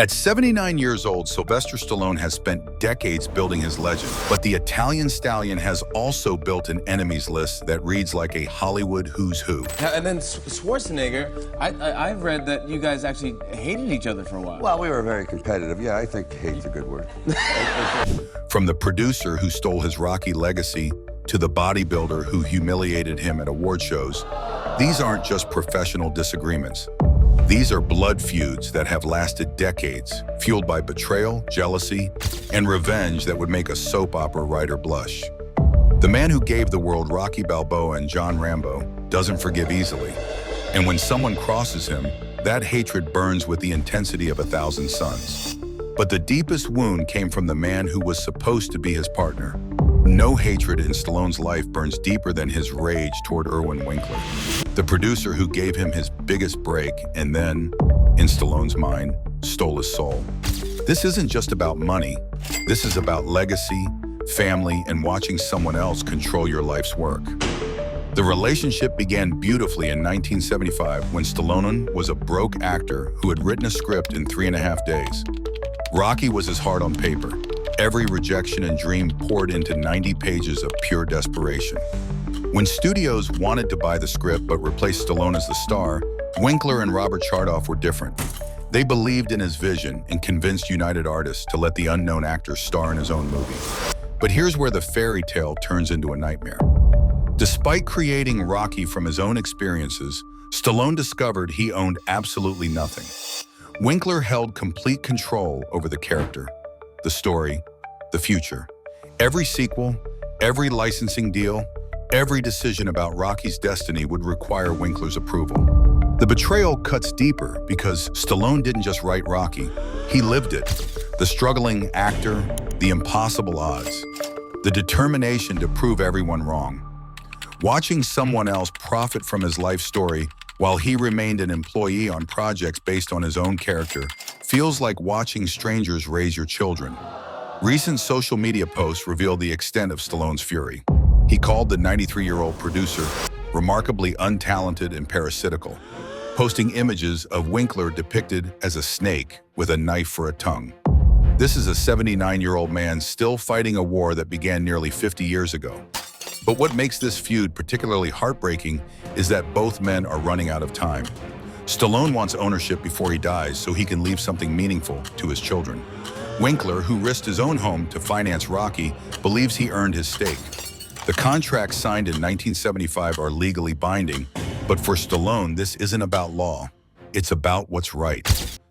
At 79 years old, Sylvester Stallone has spent decades building his legend, but the Italian Stallion has also built an enemies list that reads like a Hollywood who's who. And then Schwarzenegger, I've read that you guys actually hated each other for a while. Well, we were very competitive. Yeah, I think hate's a good word. From the producer who stole his Rocky legacy to the bodybuilder who humiliated him at award shows, these aren't just professional disagreements. These are blood feuds that have lasted decades, fueled by betrayal, jealousy, and revenge that would make a soap opera writer blush. The man who gave the world Rocky Balboa and John Rambo doesn't forgive easily. And when someone crosses him, that hatred burns with the intensity of 1,000 suns. But the deepest wound came from the man who was supposed to be his partner. No hatred in Stallone's life burns deeper than his rage toward Irwin Winkler, the producer who gave him his biggest break and then, in Stallone's mind, stole his soul. This isn't just about money. This is about legacy, family, and watching someone else control your life's work. The relationship began beautifully in 1975 when Stallone was a broke actor who had written a script in 3.5 days. Rocky was his heart on paper. Every rejection and dream poured into 90 pages of pure desperation. When studios wanted to buy the script but replace Stallone as the star, Winkler and Robert Chardoff were different. They believed in his vision and convinced United Artists to let the unknown actor star in his own movie. But here's where the fairy tale turns into a nightmare. Despite creating Rocky from his own experiences, Stallone discovered he owned absolutely nothing. Winkler held complete control over the character, the story, the future. Every sequel, every licensing deal, every decision about Rocky's destiny would require Winkler's approval. The betrayal cuts deeper because Stallone didn't just write Rocky, he lived it. The struggling actor, the impossible odds, the determination to prove everyone wrong. Watching someone else profit from his life story while he remained an employee on projects based on his own character feels like watching strangers raise your children. Recent social media posts reveal the extent of Stallone's fury. He called the 93-year-old producer remarkably untalented and parasitical, posting images of Winkler depicted as a snake with a knife for a tongue. This is a 79-year-old man still fighting a war that began nearly 50 years ago. But what makes this feud particularly heartbreaking is that both men are running out of time. Stallone wants ownership before he dies so he can leave something meaningful to his children. Winkler, who risked his own home to finance Rocky, believes he earned his stake. The contracts signed in 1975 are legally binding, but for Stallone, this isn't about law. It's about what's right.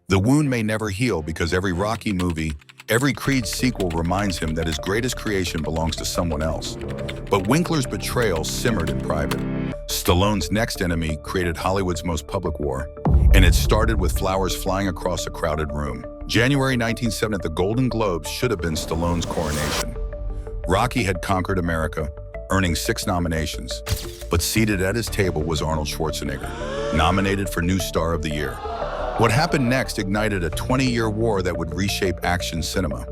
The wound may never heal because every Rocky movie, every Creed sequel reminds him that his greatest creation belongs to someone else. But Winkler's betrayal simmered in private. Stallone's next enemy created Hollywood's most public war, and it started with flowers flying across a crowded room. January 1970 at the Golden Globes should have been Stallone's coronation. Rocky had conquered America, earning 6 nominations, but seated at his table was Arnold Schwarzenegger, nominated for New Star of the Year. What happened next ignited a 20-year war that would reshape action cinema.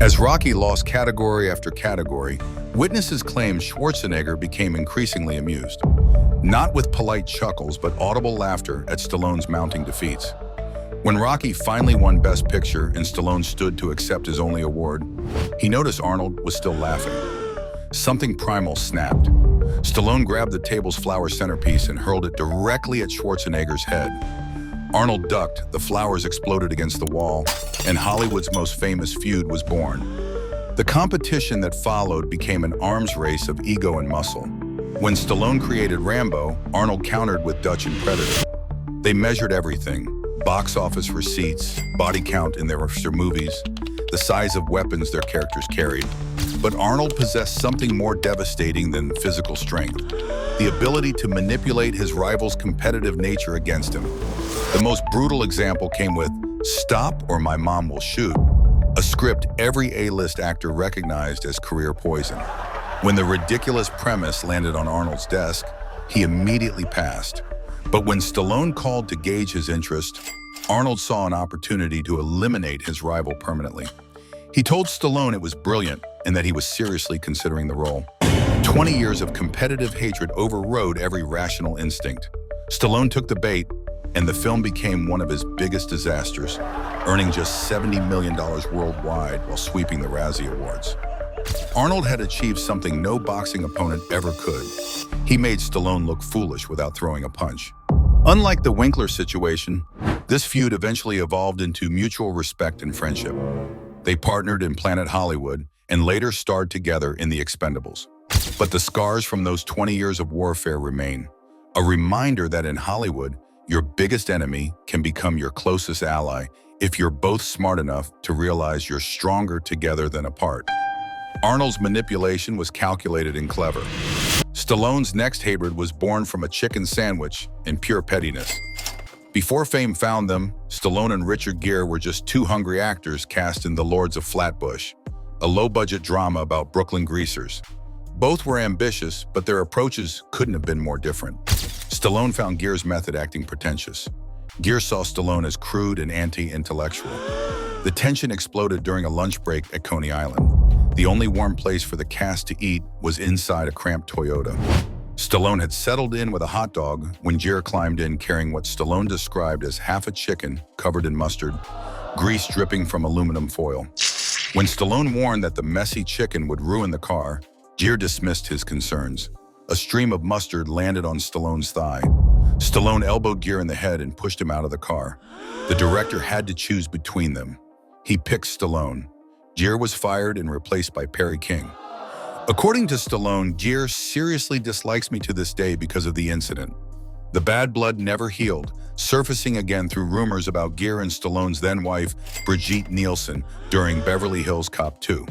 As Rocky lost category after category, witnesses claimed Schwarzenegger became increasingly amused. Not with polite chuckles, but audible laughter at Stallone's mounting defeats. When Rocky finally won Best Picture and Stallone stood to accept his only award, he noticed Arnold was still laughing. Something primal snapped. Stallone grabbed the table's flower centerpiece and hurled it directly at Schwarzenegger's head. Arnold ducked, the flowers exploded against the wall, and Hollywood's most famous feud was born. The competition that followed became an arms race of ego and muscle. When Stallone created Rambo, Arnold countered with Dutch and Predator. They measured everything: box office receipts, body count in their movies, the size of weapons their characters carried. But Arnold possessed something more devastating than physical strength: the ability to manipulate his rival's competitive nature against him. The most brutal example came with "Stop or My Mom Will Shoot," a script every A-list actor recognized as career poison. When the ridiculous premise landed on Arnold's desk, he immediately passed. But when Stallone called to gauge his interest, Arnold saw an opportunity to eliminate his rival permanently. He told Stallone it was brilliant and that he was seriously considering the role. 20 years of competitive hatred overrode every rational instinct. Stallone took the bait, and the film became one of his biggest disasters, earning just $70 million worldwide while sweeping the Razzie Awards. Arnold had achieved something no boxing opponent ever could. He made Stallone look foolish without throwing a punch. Unlike the Winkler situation, this feud eventually evolved into mutual respect and friendship. They partnered in Planet Hollywood and later starred together in The Expendables. But the scars from those 20 years of warfare remain. A reminder that in Hollywood, your biggest enemy can become your closest ally if you're both smart enough to realize you're stronger together than apart. Arnold's manipulation was calculated and clever. Stallone's next hatred was born from a chicken sandwich and pure pettiness. Before fame found them, Stallone and Richard Gere were just two hungry actors cast in The Lords of Flatbush, a low-budget drama about Brooklyn greasers. Both were ambitious, but their approaches couldn't have been more different. Stallone found Gere's method acting pretentious. Gere saw Stallone as crude and anti-intellectual. The tension exploded during a lunch break at Coney Island. The only warm place for the cast to eat was inside a cramped Toyota. Stallone had settled in with a hot dog when Gere climbed in carrying what Stallone described as half a chicken covered in mustard, grease dripping from aluminum foil. When Stallone warned that the messy chicken would ruin the car, Gere dismissed his concerns. A stream of mustard landed on Stallone's thigh. Stallone elbowed Gere in the head and pushed him out of the car. The director had to choose between them. He picked Stallone. Gere was fired and replaced by Perry King. According to Stallone, Gere seriously dislikes me to this day because of the incident. The bad blood never healed, surfacing again through rumors about Gere and Stallone's then-wife, Brigitte Nielsen, during Beverly Hills Cop 2.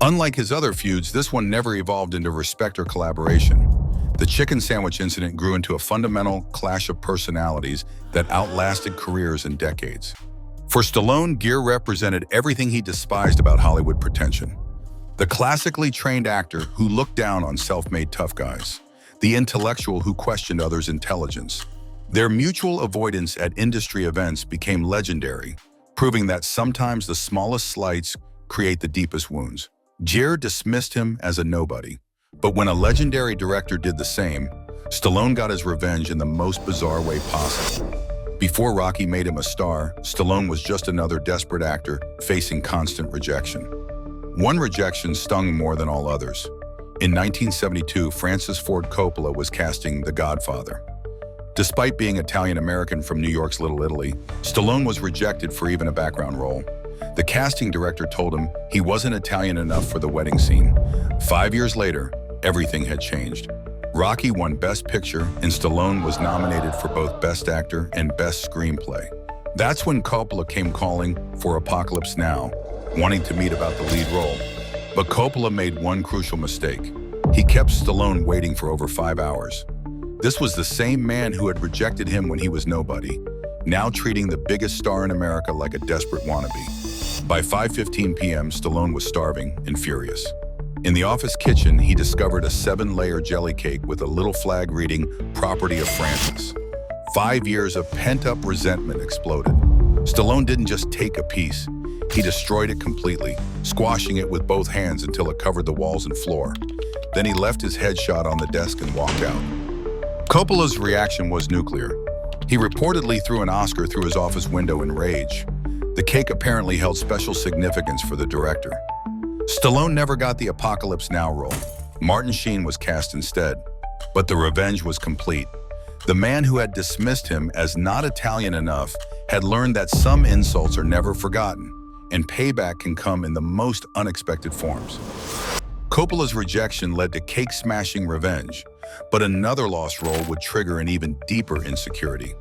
Unlike his other feuds, this one never evolved into respect or collaboration. The chicken sandwich incident grew into a fundamental clash of personalities that outlasted careers and decades. For Stallone, Gere represented everything he despised about Hollywood pretension. The classically trained actor who looked down on self-made tough guys. The intellectual who questioned others' intelligence. Their mutual avoidance at industry events became legendary, proving that sometimes the smallest slights create the deepest wounds. Gere dismissed him as a nobody. But when a legendary director did the same, Stallone got his revenge in the most bizarre way possible. Before Rocky made him a star, Stallone was just another desperate actor facing constant rejection. One rejection stung more than all others. In 1972, Francis Ford Coppola was casting The Godfather. Despite being Italian-American from New York's Little Italy, Stallone was rejected for even a background role. The casting director told him he wasn't Italian enough for the wedding scene. 5 years later, everything had changed. Rocky won Best Picture, and Stallone was nominated for both Best Actor and Best Screenplay. That's when Coppola came calling for Apocalypse Now, wanting to meet about the lead role. But Coppola made one crucial mistake. He kept Stallone waiting for over 5 hours. This was the same man who had rejected him when he was nobody, now treating the biggest star in America like a desperate wannabe. By 5:15 p.m., Stallone was starving and furious. In the office kitchen, he discovered a 7-layer jelly cake with a little flag reading, "Property of Francis." 5 years of pent-up resentment exploded. Stallone didn't just take a piece. He destroyed it completely, squashing it with both hands until it covered the walls and floor. Then he left his headshot on the desk and walked out. Coppola's reaction was nuclear. He reportedly threw an Oscar through his office window in rage. The cake apparently held special significance for the director. Stallone never got the Apocalypse Now role. Martin Sheen was cast instead. But the revenge was complete. The man who had dismissed him as not Italian enough had learned that some insults are never forgotten, and payback can come in the most unexpected forms. Coppola's rejection led to cake-smashing revenge, but another lost role would trigger an even deeper insecurity.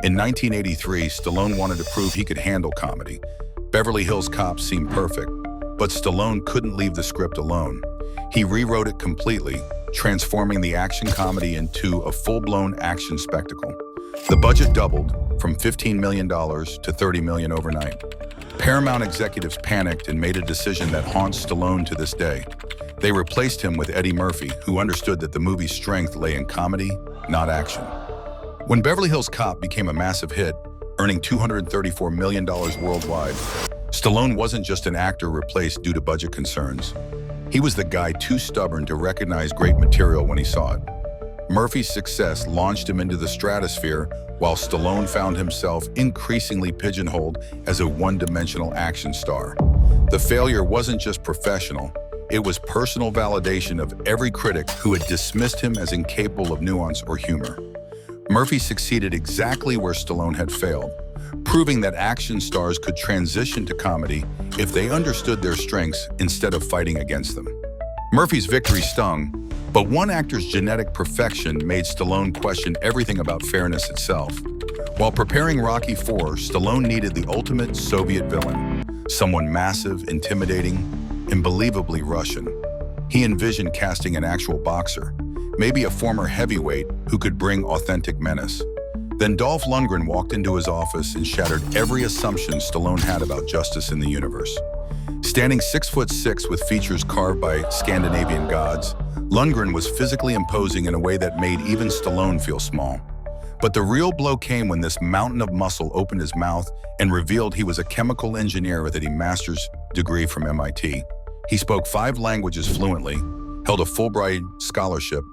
In 1983, Stallone wanted to prove he could handle comedy. Beverly Hills Cop seemed perfect, but Stallone couldn't leave the script alone. He rewrote it completely, transforming the action comedy into a full-blown action spectacle. The budget doubled from $15 million to $30 million overnight. Paramount executives panicked and made a decision that haunts Stallone to this day. They replaced him with Eddie Murphy, who understood that the movie's strength lay in comedy, not action. When Beverly Hills Cop became a massive hit, earning $234 million worldwide, Stallone wasn't just an actor replaced due to budget concerns. He was the guy too stubborn to recognize great material when he saw it. Murphy's success launched him into the stratosphere, while Stallone found himself increasingly pigeonholed as a one-dimensional action star. The failure wasn't just professional, it was personal validation of every critic who had dismissed him as incapable of nuance or humor. Murphy succeeded exactly where Stallone had failed, proving that action stars could transition to comedy if they understood their strengths instead of fighting against them. Murphy's victory stung, but one actor's genetic perfection made Stallone question everything about fairness itself. While preparing Rocky IV, Stallone needed the ultimate Soviet villain, someone massive, intimidating, and believably Russian. He envisioned casting an actual boxer, maybe a former heavyweight who could bring authentic menace. Then Dolph Lundgren walked into his office and shattered every assumption Stallone had about justice in the universe. Standing 6'6" with features carved by Scandinavian gods, Lundgren was physically imposing in a way that made even Stallone feel small. But the real blow came when this mountain of muscle opened his mouth and revealed he was a chemical engineer with a master's degree from MIT. He spoke 5 languages fluently, held a Fulbright scholarship,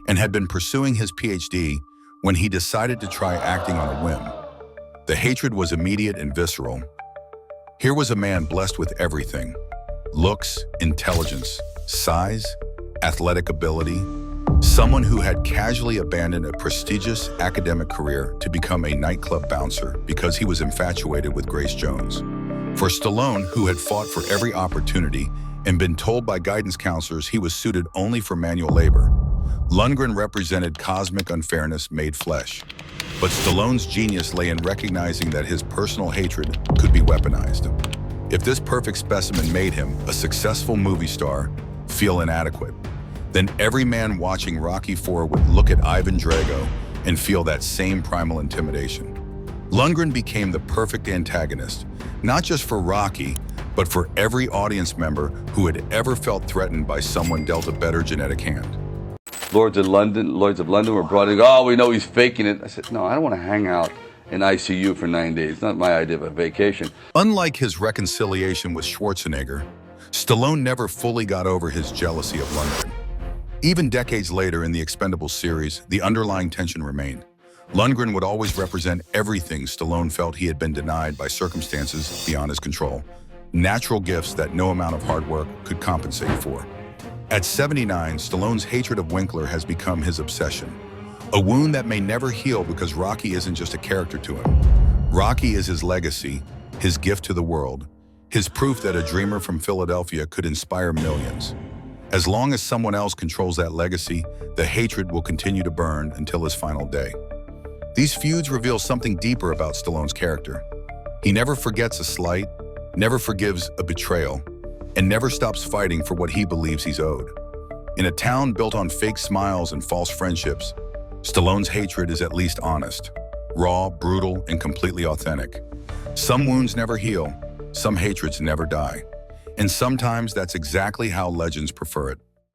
and had been pursuing his PhD when he decided to try acting on a whim. The hatred was immediate and visceral. Here was a man blessed with everything: looks, intelligence, size, athletic ability, someone who had casually abandoned a prestigious academic career to become a nightclub bouncer because he was infatuated with Grace Jones. For Stallone, who had fought for every opportunity and been told by guidance counselors he was suited only for manual labor, Lundgren represented cosmic unfairness made flesh. But Stallone's genius lay in recognizing that his personal hatred could be weaponized. If this perfect specimen made him, a successful movie star, feel inadequate, then every man watching Rocky IV would look at Ivan Drago and feel that same primal intimidation. Lundgren became the perfect antagonist, not just for Rocky, but for every audience member who had ever felt threatened by someone dealt a better genetic hand. Lords of London were brought in. Oh, we know he's faking it. I said, no, I don't want to hang out in ICU for 9 days. It's not my idea of a vacation. Unlike his reconciliation with Schwarzenegger, Stallone never fully got over his jealousy of Lundgren. Even decades later in the Expendables series, the underlying tension remained. Lundgren would always represent everything Stallone felt he had been denied by circumstances beyond his control, natural gifts that no amount of hard work could compensate for. At 79, Stallone's hatred of Winkler has become his obsession, a wound that may never heal because Rocky isn't just a character to him. Rocky is his legacy, his gift to the world, his proof that a dreamer from Philadelphia could inspire millions. As long as someone else controls that legacy, the hatred will continue to burn until his final day. These feuds reveal something deeper about Stallone's character. He never forgets a slight, never forgives a betrayal, and never stops fighting for what he believes he's owed. In a town built on fake smiles and false friendships, Stallone's hatred is at least honest, raw, brutal, and completely authentic. Some wounds never heal, some hatreds never die, and sometimes that's exactly how legends prefer it.